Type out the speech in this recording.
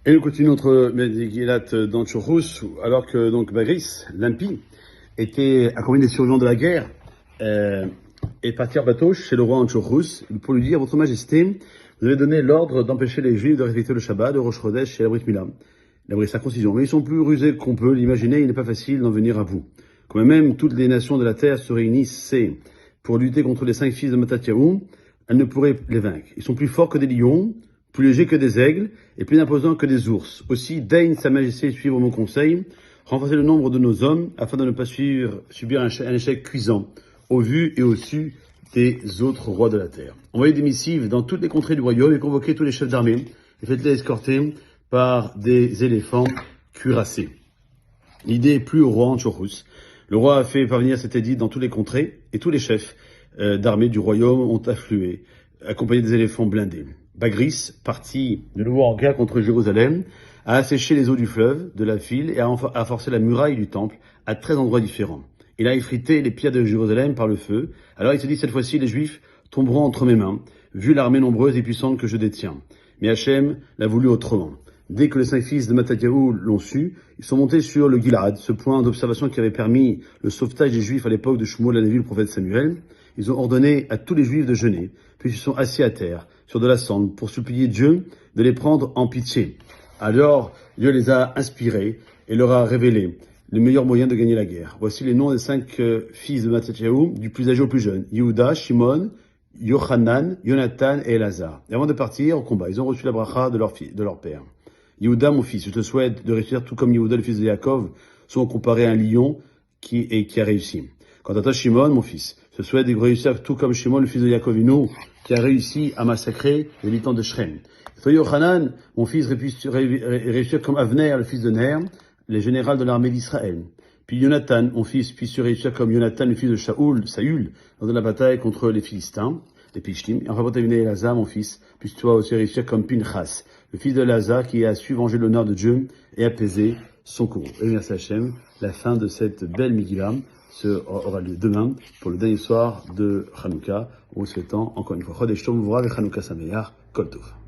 Et nous continuons notre Megillat dans Tchorous, alors que donc Bagris, l'impie, était accompagné des survivants de la guerre, et parti en bateau chez le roi en Tchorous pour lui dire: Votre Majesté, vous avez donné l'ordre d'empêcher les Juifs de respecter le Shabbat de Rosh Chodesh et la Brit Mila, la circoncision. Mais ils sont plus rusés qu'on peut l'imaginer, il n'est pas facile d'en venir à bout. Quand même toutes les nations de la terre se réunissent pour lutter contre les 5 fils de Mattatyahu, elles ne pourraient les vaincre. Ils sont plus forts que des lions, plus légers que des aigles et plus imposants que des ours. Aussi, daigne Sa Majesté suivre mon conseil, renforcer le nombre de nos hommes afin de ne pas subir un échec cuisant au vu et au su des autres rois de la terre. Envoyez des missives dans toutes les contrées du royaume et convoquez tous les chefs d'armée et faites-les escorter par des éléphants cuirassés. L'idée est plus au roi en Tchorous. Le roi a fait parvenir cet édit dans toutes les contrées et tous les chefs d'armée du royaume ont afflué, accompagnés des éléphants blindés. Bagris, parti de nouveau en guerre contre Jérusalem, a asséché les eaux du fleuve, de la ville et a forcé la muraille du temple à 13 endroits différents. Il a effrité les pierres de Jérusalem par le feu. Alors il se dit: cette fois-ci, les Juifs tomberont entre mes mains, vu l'armée nombreuse et puissante que je détiens. Mais Hachem l'a voulu autrement. Dès que les 5 fils de Mattatyahu l'ont su, ils sont montés sur le Gilad, ce point d'observation qui avait permis le sauvetage des Juifs à l'époque de Shmuel HaNevi, le prophète Samuel. Ils ont ordonné à tous les Juifs de jeûner, puis ils se sont assis à terre, sur de la cendre, pour supplier Dieu de les prendre en pitié. Alors, Dieu les a inspirés et leur a révélé le meilleur moyen de gagner la guerre. Voici les noms des 5 fils de Mattatyahu, du plus âgé au plus jeune: Yehuda, Shimon, Yochanan, Yonatan et Elazar. Et avant de partir au combat, ils ont reçu la bracha de leur père. Yehuda, mon fils, je te souhaite de réussir tout comme Yehuda, le fils de Yaakov, sont comparés à un lion qui a réussi. Quant à toi, Shimon, mon fils, je te souhaite de réussir tout comme Shimon, le fils de Yaakovinu, qui a réussi à massacrer les habitants de Shrem. Et toi, Yochanan, mon fils, réussir comme Avner, le fils de Ner, les généraux de l'armée d'Israël. Puis Yonatan, mon fils, puisse réussir comme Yonatan, le fils de Saül, dans la bataille contre les Philistins, les Pishtim. Et enfin, pour terminer, Elazar, mon fils, puisse toi aussi réussir comme Pinchas, le fils de Elazar, qui a su venger l'honneur de Dieu et apaiser son courroux. Et merci Hachem, la fin de cette belle Megillah aura lieu demain pour le dernier soir de Hanouka, en vous souhaitant encore une fois Chodesh Tov U'Vrav et Hanouka Sameach, Kol Tov.